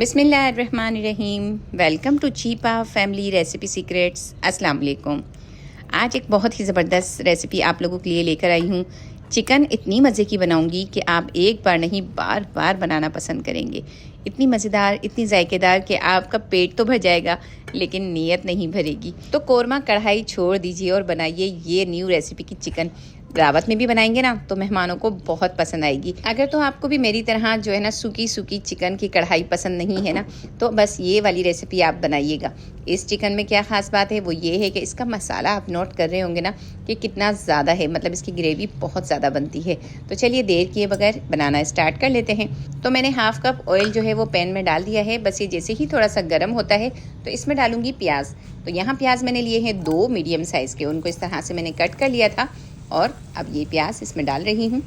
बिस्मिल्लाहिर्रहमानिर्रहीम। Welcome to Cheepa family recipe secrets. अस्सलाम वालेकुम। आज एक बहुत ही ज़बरदस्त रेसिपी आप लोगों के लिए लेकर आई हूँ। चिकन इतनी मज़े की बनाऊंगी कि आप एक बार नहीं बार बार बनाना पसंद करेंगे। इतनी मज़ेदार, इतनी जायकेदार कि आपका पेट तो भर जाएगा लेकिन नीयत नहीं भरेगी। तो कोरमा कढ़ाई छोड़ दीजिए और बनाइए ये न्यू रेसिपी की चिकन। दावत में भी बनाएंगे ना तो मेहमानों को बहुत पसंद आएगी। अगर तो आपको भी मेरी तरह जो है ना सूखी सूखी चिकन की कढ़ाई पसंद नहीं है ना, तो बस ये वाली रेसिपी आप बनाइएगा। इस चिकन में क्या ख़ास बात है वो ये है कि इसका मसाला आप नोट कर रहे होंगे ना कि कितना ज़्यादा है, मतलब इसकी ग्रेवी बहुत ज़्यादा बनती है। तो चलिए देर किए बगैर बनाना स्टार्ट कर लेते हैं। तो मैंने हाफ़ कप ऑयल जो है वो पैन में डाल दिया है। बस ये जैसे ही थोड़ा सा गर्म होता है तो इसमें डालूंगी प्याज। तो यहाँ प्याज मैंने लिए हैं 2 मीडियम साइज़ के, उनको इस तरह से मैंने कट कर लिया था और अब ये प्याज इसमें डाल रही हूँ।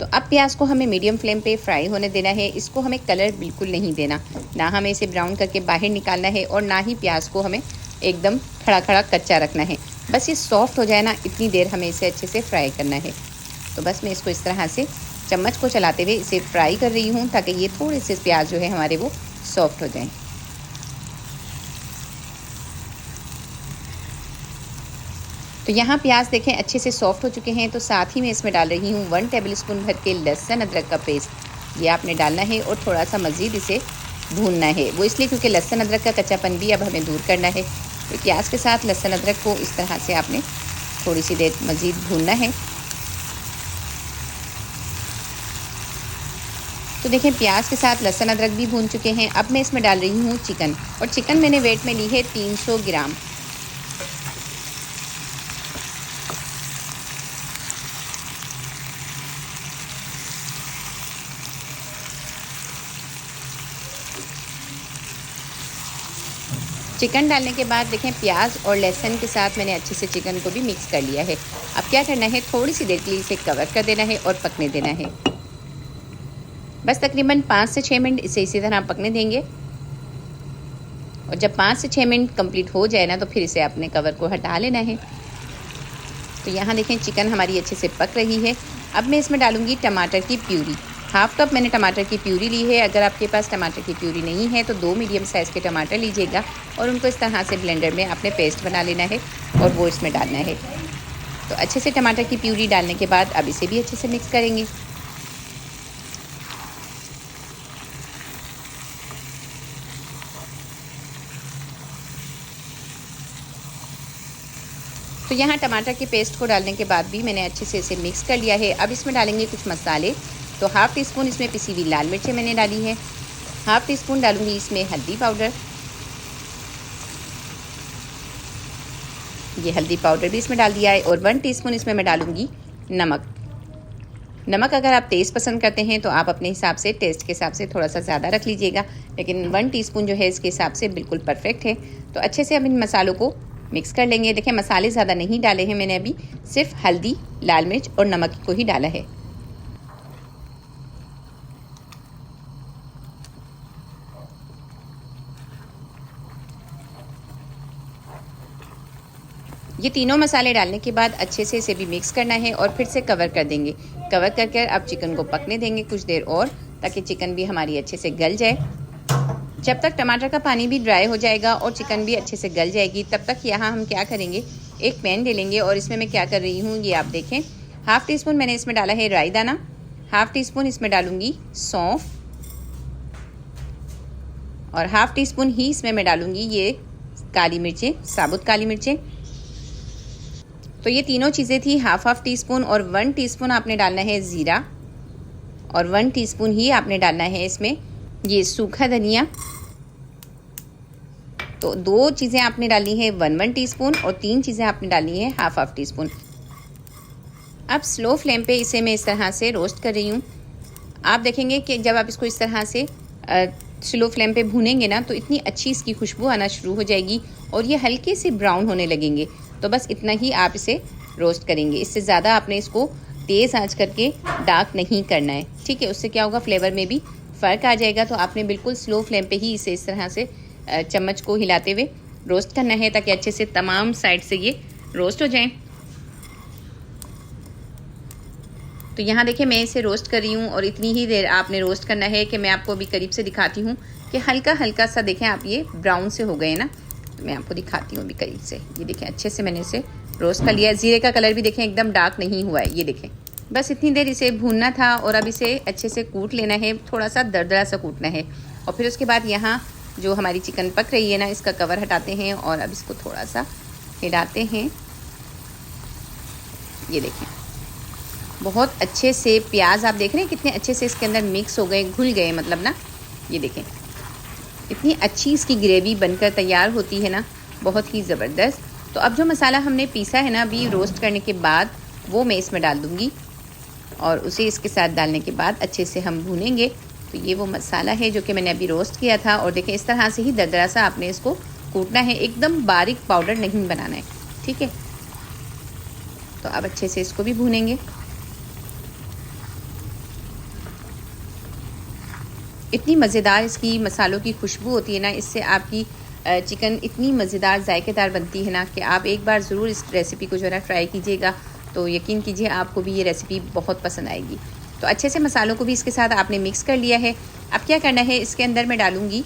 तो अब प्याज को हमें मीडियम फ्लेम पे फ्राई होने देना है। इसको हमें कलर बिल्कुल नहीं देना, ना हमें इसे ब्राउन करके बाहर निकालना है और ना ही प्याज को हमें एकदम खड़ा खड़ा कच्चा रखना है। बस ये सॉफ्ट हो जाए ना, इतनी देर हमें इसे अच्छे से फ्राई करना है। तो बस मैं इसको इस तरह से चम्मच को चलाते हुए इसे फ्राई कर रही हूँ ताकि ये थोड़े से प्याज जो है हमारे वो सॉफ्ट हो जाएँ। तो यहाँ प्याज देखें अच्छे से सॉफ्ट हो चुके हैं। तो साथ ही मैं इसमें डाल रही हूँ 1 टेबलस्पून भर के लहसुन अदरक का पेस्ट। ये आपने डालना है और थोड़ा सा मज़ीद इसे भूनना है। वो इसलिए क्योंकि लहसुन अदरक का कच्चापन भी अब हमें दूर करना है। तो प्याज के साथ लहसुन अदरक को इस तरह से आपने थोड़ी सी देर मज़ीद भूनना है। तो देखें प्याज के साथ लहसुन अदरक भी भून चुके हैं। अब मैं इसमें डाल रही हूँ चिकन, और चिकन मैंने वेट में ली है 300 ग्राम। चिकन डालने के बाद देखें प्याज और लहसुन के साथ मैंने अच्छे से चिकन को भी मिक्स कर लिया है। अब क्या करना है, थोड़ी सी देर के लिए इसे कवर कर देना है और पकने देना है। बस तकरीबन 5 से 6 मिनट इसे इसी तरह पकने देंगे। और जब 5 से 6 मिनट कंप्लीट हो जाए ना तो फिर इसे अपने कवर को हटा लेना है। तो यहाँ देखें चिकन हमारी अच्छे से पक रही है। अब मैं इसमें डालूँगी टमाटर की प्यूरी। हाफ़ कप मैंने टमाटर की प्यूरी ली है। अगर आपके पास टमाटर की प्यूरी नहीं है तो 2 मीडियम साइज़ के टमाटर लीजिएगा और उनको इस तरह से ब्लेंडर में आपने पेस्ट बना लेना है और वो इसमें डालना है। तो अच्छे से टमाटर की प्यूरी डालने के बाद अब इसे भी अच्छे से मिक्स करेंगे। तो यहाँ टमाटर के पेस्ट को डालने के बाद भी मैंने अच्छे से इसे मिक्स कर लिया है। अब इसमें डालेंगे कुछ मसाले। तो हाफ़ टी स्पून इसमें पिसी हुई लाल मिर्चें मैंने डाली है। हाफ़ टी स्पून डालूंगी इसमें हल्दी पाउडर। ये हल्दी पाउडर भी इसमें डाल दिया है। और 1 टीस्पून इसमें मैं डालूंगी नमक। नमक अगर आप तेज़ पसंद करते हैं तो आप अपने हिसाब से, टेस्ट के हिसाब से थोड़ा सा ज़्यादा रख लीजिएगा, लेकिन 1 टीस्पून जो है इसके हिसाब से बिल्कुल परफेक्ट है। तो अच्छे से अब इन मसालों को मिक्स कर लेंगे। देखें मसाले ज़्यादा नहीं डाले हैं मैंने, अभी सिर्फ हल्दी, लाल मिर्च और नमक को ही डाला है। ये तीनों मसाले डालने के बाद अच्छे से इसे भी मिक्स करना है और फिर से कवर कर देंगे। कवर करके अब चिकन को पकने देंगे कुछ देर और, ताकि चिकन भी हमारी अच्छे से गल जाए। जब तक टमाटर का पानी भी ड्राई हो जाएगा और चिकन भी अच्छे से गल जाएगी, तब तक यहाँ हम क्या करेंगे, एक पैन ले लेंगे और इसमें मैं क्या कर रही हूँ ये आप देखें। हाफ़ टी स्पून मैंने इसमें डाला है राई दाना। हाफ़ टी स्पून इसमें डालूंगी सौंफ और हाफ़ टी स्पून ही इसमें मैं डालूंगी ये काली मिर्चें, साबुत काली मिर्चें। तो ये तीनों चीज़ें थी हाफ़ टी स्पून। और 1 टीस्पून आपने डालना है ज़ीरा और 1 टीस्पून ही आपने डालना है इसमें ये सूखा धनिया। तो 2 चीज़ें आपने डाली है 1 टीस्पून और 3 चीज़ें आपने डाली है हाफ़ टीस्पून। अब स्लो फ्लेम पे इसे मैं इस तरह से रोस्ट कर रही हूँ। आप देखेंगे कि जब आप इसको इस तरह से स्लो फ्लेम पे भूनेंगे ना तो इतनी अच्छी इसकी खुशबू आना शुरू हो जाएगी और ये हल्के से ब्राउन होने लगेंगे। तो बस इतना ही आप इसे रोस्ट करेंगे, इससे ज़्यादा आपने इसको तेज़ आंच करके डार्क नहीं करना है, ठीक है। उससे क्या होगा, फ्लेवर में भी फ़र्क आ जाएगा। तो आपने बिल्कुल स्लो फ्लेम पे ही इसे इस तरह से चम्मच को हिलाते हुए रोस्ट करना है ताकि अच्छे से तमाम साइड से ये रोस्ट हो जाएं। तो यहाँ देखिए मैं इसे रोस्ट कर रही हूँ और इतनी ही देर आपने रोस्ट करना है कि मैं आपको अभी करीब से दिखाती हूँ कि हल्का हल्का सा देखें आप ये ब्राउन से हो गए ना। तो मैं आपको दिखाती हूँ अभी करीब से। ये देखें अच्छे से मैंने इसे रोस्ट कर लिया। ज़ीरे का कलर भी देखें एकदम डार्क नहीं हुआ है। ये देखें बस इतनी देर इसे भूनना था और अब इसे अच्छे से कूट लेना है, थोड़ा सा दरदरा सा कूटना है। और फिर उसके बाद यहाँ जो हमारी चिकन पक रही है ना, इसका कवर हटाते हैं और अब इसको थोड़ा सा हिलाते हैं। ये देखें बहुत अच्छे से प्याज आप देख रहे हैं कितने अच्छे से इसके अंदर मिक्स हो गए, घुल गए मतलब ना। ये देखें इतनी अच्छी इसकी ग्रेवी बनकर तैयार होती है ना, बहुत ही ज़बरदस्त। तो अब जो मसाला हमने पीसा है ना अभी रोस्ट करने के बाद, वो मैं इसमें डाल दूँगी और उसे इसके साथ डालने के बाद अच्छे से हम भूनेंगे। तो ये वो मसाला है जो कि मैंने अभी रोस्ट किया था और देखें इस तरह से ही दरदरा सा आपने इसको कूटना है, एकदम बारीक पाउडर नहीं बनाना है, ठीक है। तो अब अच्छे से इसको भी भूनेंगे। इतनी मज़ेदार इसकी मसालों की खुशबू होती है ना, इससे आपकी चिकन इतनी मज़ेदार जायकेदार बनती है ना कि आप एक बार ज़रूर इस रेसिपी को जो है ना ट्राई कीजिएगा। तो यकीन कीजिए आपको भी ये रेसिपी बहुत पसंद आएगी। तो अच्छे से मसालों को भी इसके साथ आपने मिक्स कर लिया है। अब क्या करना है, इसके अंदर मैं डालूँगी,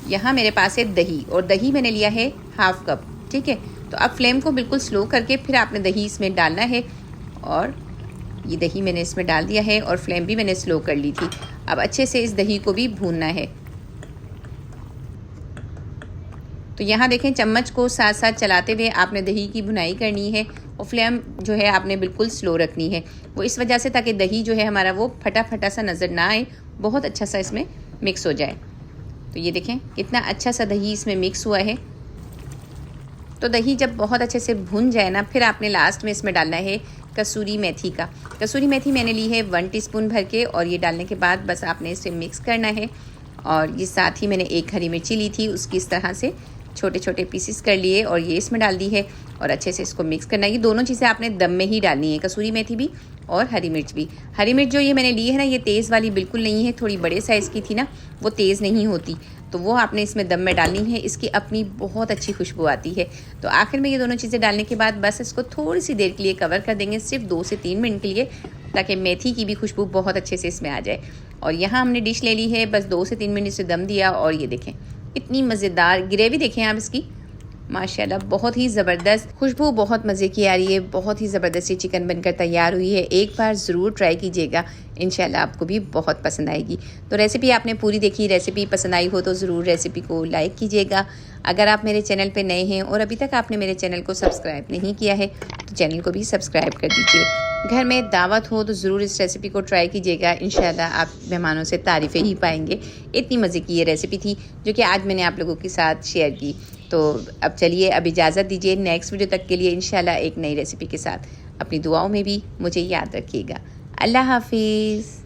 यहाँ मेरे पास है दही और दही मैंने लिया है हाफ़ कप, ठीक है। तो अब फ्लेम को बिल्कुल स्लो करके फिर आपने दही इसमें डालना है और ये दही मैंने इसमें डाल दिया है और फ्लेम भी मैंने स्लो कर ली थी। अब अच्छे से इस दही को भी भूनना है। तो यहाँ देखें चम्मच को साथ साथ चलाते हुए आपने दही की भुनाई करनी है और फ्लेम जो है आपने बिल्कुल स्लो रखनी है। वो इस वजह से ताकि दही जो है हमारा वो फटा फटा सा नज़र ना आए, बहुत अच्छा सा इसमें मिक्स हो जाए। तो ये देखें कितना अच्छा सा दही इसमें मिक्स हुआ है। तो दही जब बहुत अच्छे से भुन जाए ना, फिर आपने लास्ट में इसमें डालना है कसूरी मेथी का। कसूरी मेथी मैंने ली है 1 टीस्पून भर के और ये डालने के बाद बस आपने इसे मिक्स करना है। और ये साथ ही मैंने 1 हरी मिर्ची ली थी, उसकी इस तरह से छोटे छोटे पीसेस कर लिए और ये इसमें डाल दी है और अच्छे से इसको मिक्स करना है। ये दोनों चीज़ें आपने दम में ही डालनी है, कसूरी मेथी भी और हरी मिर्च भी। हरी मिर्च जो ये मैंने ली है ना, ये तेज़ वाली बिल्कुल नहीं है, थोड़ी बड़े साइज़ की थी ना, वो तेज़ नहीं होती, तो वो आपने इसमें दम में डालनी है। इसकी अपनी बहुत अच्छी खुशबू आती है। तो आखिर में ये दोनों चीज़ें डालने के बाद बस इसको थोड़ी सी देर के लिए कवर कर देंगे, सिर्फ 2 से 3 मिनट के लिए, ताकि मेथी की भी खुशबू बहुत अच्छे से इसमें आ जाए। और यहाँ हमने डिश ले ली है, बस 2 से 3 मिनट इसे दम दिया और ये देखें इतनी मज़ेदार ग्रेवी देखें आप इसकी, माशाल्लाह बहुत ही ज़बरदस्त खुशबू, बहुत मज़े की आ रही है। बहुत ही ज़बरदस्त ये चिकन बनकर तैयार हुई है। एक बार ज़रूर ट्राई कीजिएगा, इंशाल्लाह आपको भी बहुत पसंद आएगी। तो रेसिपी आपने पूरी देखी, रेसिपी पसंद आई हो तो ज़रूर रेसिपी को लाइक कीजिएगा। अगर आप मेरे चैनल पे नए हैं और अभी तक आपने मेरे चैनल को सब्सक्राइब नहीं किया है तो चैनल को भी सब्सक्राइब कर दीजिए। घर में दावत हो तो ज़रूर इस रेसिपी को ट्राई कीजिएगा, इंशाल्लाह आप मेहमानों से तारीफ़ें ही पाएंगे। इतनी मज़े की ये रेसिपी थी जो कि आज मैंने आप लोगों के साथ शेयर की। तो अब चलिए अब इजाज़त दीजिए, नेक्स्ट वीडियो तक के लिए इंशाल्लाह एक नई रेसिपी के साथ। अपनी दुआओं में भी मुझे याद रखिएगा। अल्लाह हाफिज़।